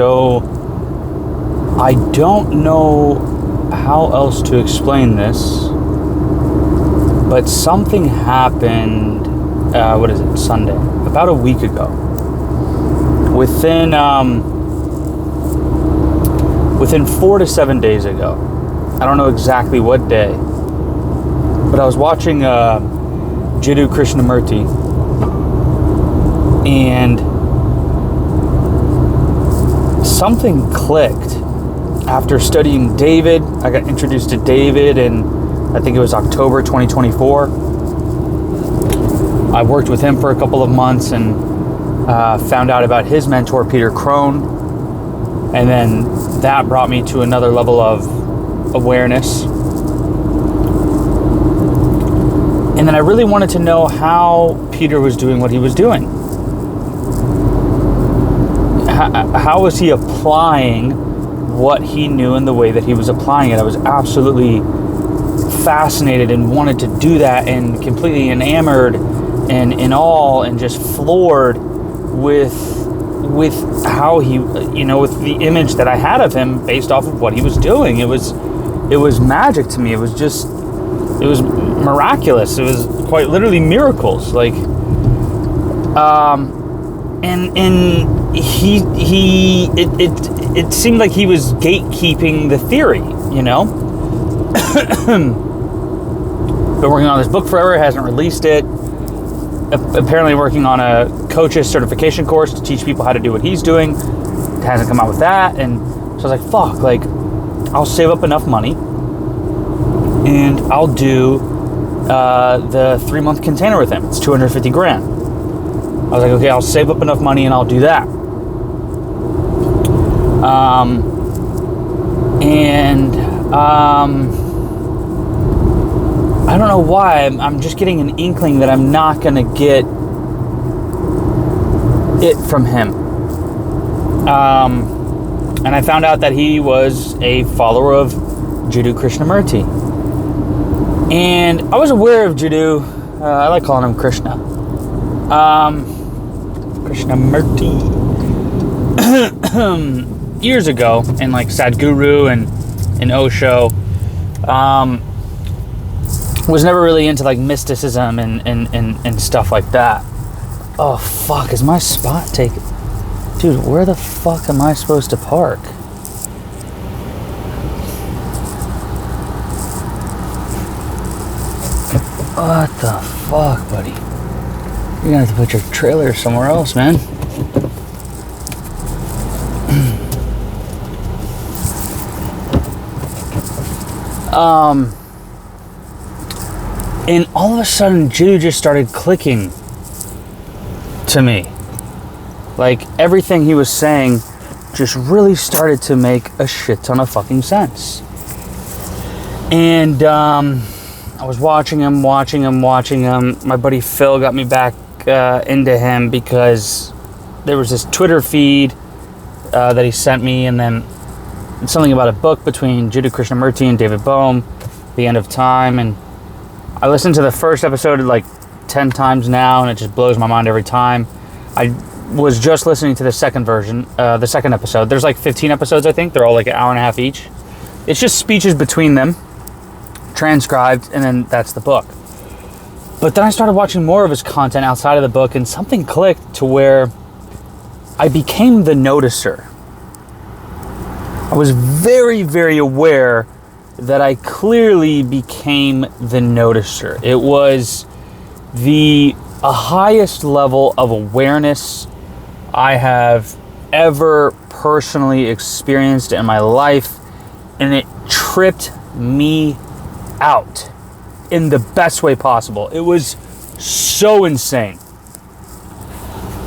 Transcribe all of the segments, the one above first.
So I don't know how else to explain this, but something happened, Sunday, about a week ago. Within 4 to 7 days ago. I don't know exactly what day, but I was watching Jiddu Krishnamurti, and something clicked. After studying David, I got introduced to David in, I think it was October 2024. I worked with him for a couple of months and found out about his mentor, Peter Crone. And then that brought me to another level of awareness. And then I really wanted to know how Peter was doing what he was doing. How was he applying what he knew in the way that he was applying it? I was absolutely fascinated and wanted to do that, and completely enamored and in awe and just floored with how he, with the image that I had of him based off of what he was doing. It was magic to me. It was miraculous. It was quite literally miracles. Like, it seemed like he was gatekeeping the theory, Been working on this book forever, hasn't released it. Apparently working on a coach's certification course to teach people how to do what he's doing. Hasn't come out with that. And so I was like, fuck, I'll save up enough money and I'll do the 3-month container with him. It's $250,000. I was like, okay, I'll save up enough money and I'll do that. I don't know why, I'm just getting an inkling that I'm not going to get it from him. And I found out that he was a follower of Jiddu Krishnamurti. And I was aware of Jiddu. I like calling him Krishna. Krishnamurti. Years ago, in Sadhguru and Osho. Was never really into mysticism and stuff like that. Oh fuck, is my spot taken? Dude, where the fuck am I supposed to park? What the fuck, buddy? You're gonna have to put your trailer somewhere else, man. And all of a sudden, Jiddu just started clicking to me. Everything he was saying just really started to make a shit ton of fucking sense. And I was watching him. My buddy Phil got me back into him because there was this Twitter feed that he sent me, and then something about a book between Jiddu Krishnamurti and David Bohm, The End of Time, and I listened to the first episode 10 times now, and it just blows my mind every time. I was just listening to the second version, the second episode. There's 15 episodes, I think. They're all an hour and a half each. It's just speeches between them, transcribed, and then that's the book. But then I started watching more of his content outside of the book, and something clicked to where I became the noticer. I was very, very aware that I clearly became the noticer. It was the highest level of awareness I have ever personally experienced in my life, and it tripped me out in the best way possible. It was so insane.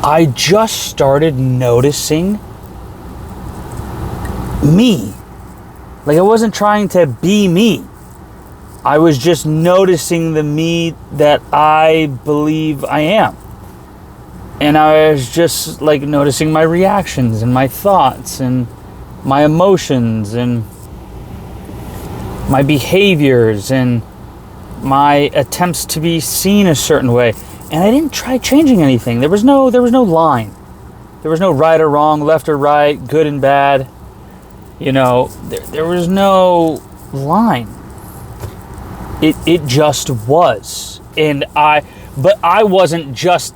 I just started noticing me. I wasn't trying to be me. I was just noticing the me that I believe I am. And I was just noticing my reactions and my thoughts and my emotions and my behaviors and my attempts to be seen a certain way. And I didn't try changing anything. There was no line. There was no right or wrong, left or right, good and bad. You know, there was no line. It just was. But I wasn't just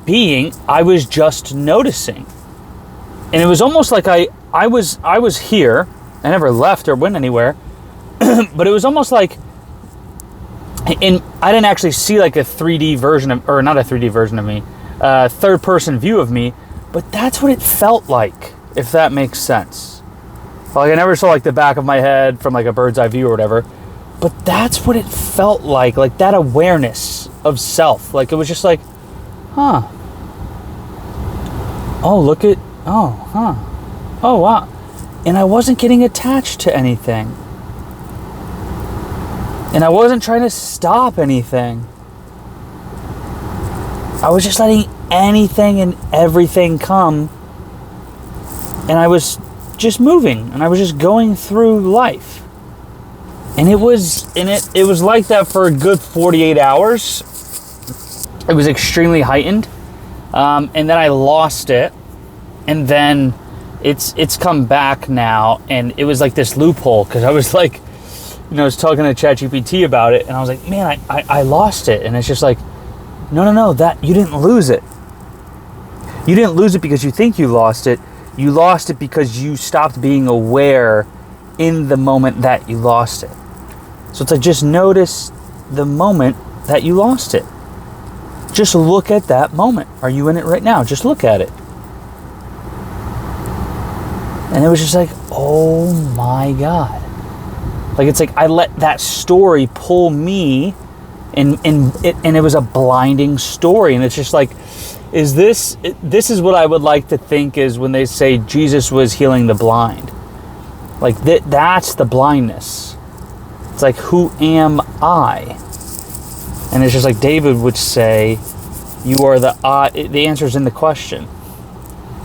being, I was just noticing. And it was almost like I was here. I never left or went anywhere. But it was almost like, I didn't actually see like a 3D version of, or not a 3D version of me, third person view of me, but that's what it felt like, if that makes sense. Like I never saw like the back of my head from like a bird's eye view or whatever, but that's what it felt like that awareness of self. Like it was just like, huh. Oh, look at, oh, huh. Oh, wow. And I wasn't getting attached to anything. And I wasn't trying to stop anything. I was just letting anything and everything come. And I was just moving. And I was just going through life. And it was like that for a good 48 hours. It was extremely heightened. And then I lost it. And then it's come back now. And it was like this loophole. Because I was like, you know, I was talking to ChatGPT about it, and I was like, man, I lost it. And it's just like, no, that you didn't lose it. You didn't lose it because you think you lost it. You lost it because you stopped being aware in the moment that you lost it. So it's like, just notice the moment that you lost it. Just look at that moment. Are you in it right now? Just look at it. And it was just like, oh my God. Like, it's like I let that story pull me, and it was a blinding story. And it's just like, this is what I would like to think is when they say Jesus was healing the blind. Like, that's the blindness. It's like, who am I? And it's just like David would say, you are the I. The answer's in the question.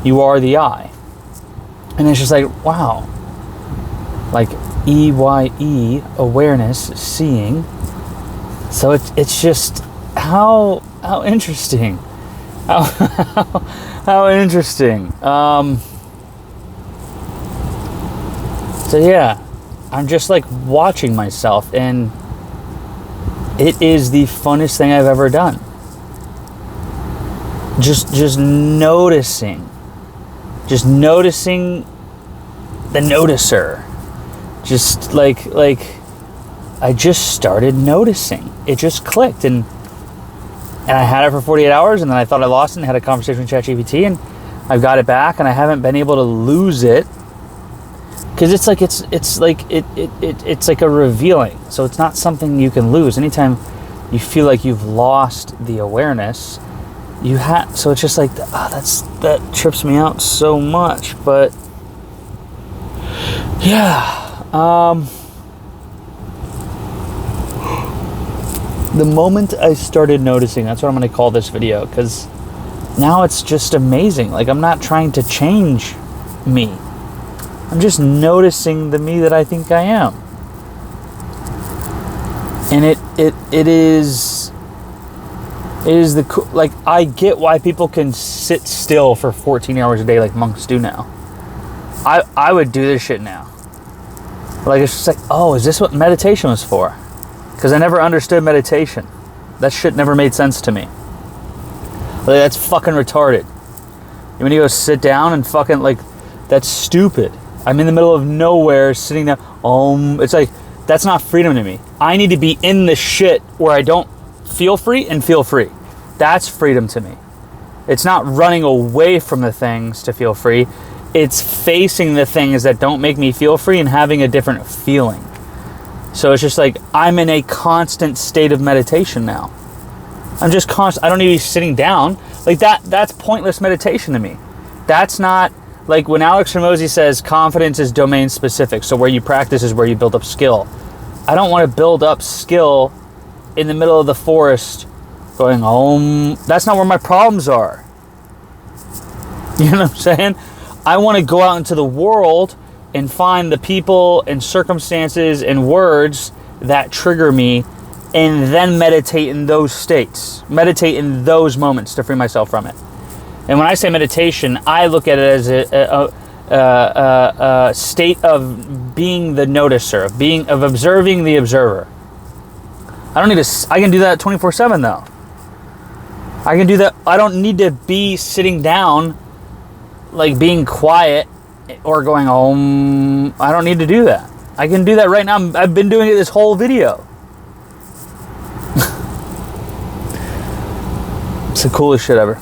You are the I. And it's just like, wow. Like, EYE, awareness, seeing. So it's just how interesting. How interesting. So yeah, I'm just like watching myself, and it is the funnest thing I've ever done. Just noticing the noticer. Just like I just started noticing. It just clicked, and I had it for 48 hours, and then I thought I lost it and had a conversation with ChatGPT, and I've got it back, and I haven't been able to lose it, because it's like a revealing. So it's not something you can lose. Anytime you feel like you've lost the awareness, so it's just like, that trips me out so much. But yeah. The moment I started noticing, that's what I'm going to call this video, because now it's just amazing. Like, I'm not trying to change me. I'm just noticing the me that I think I am. And it is like, I get why people can sit still for 14 hours a day like monks do now. I would do this shit now. Like, it's just like, oh, is this what meditation was for? Because I never understood meditation. That shit never made sense to me. Like, that's fucking retarded. When you go sit down and fucking, like, that's stupid. I'm in the middle of nowhere sitting there. It's like, that's not freedom to me. I need to be in the shit where I don't feel free and feel free. That's freedom to me. It's not running away from the things to feel free. It's facing the things that don't make me feel free and having a different feeling. So it's just like, I'm in a constant state of meditation now. I'm just constant. I don't need to be sitting down. Like, that's pointless meditation to me. That's not, like when Alex Hormozi says confidence is domain specific. So where you practice is where you build up skill. I don't want to build up skill in the middle of the forest going, that's not where my problems are. You know what I'm saying? I want to go out into the world and find the people and circumstances and words that trigger me, and then meditate in those states. Meditate in those moments to free myself from it. And when I say meditation, I look at it as a state of being the noticer, of observing the observer. I don't need to. I can do that 24/7 though. I can do that. I don't need to be sitting down, like being quiet or going home. I don't need to do that. I can do that right now. I've been doing it this whole video. It's the coolest shit ever.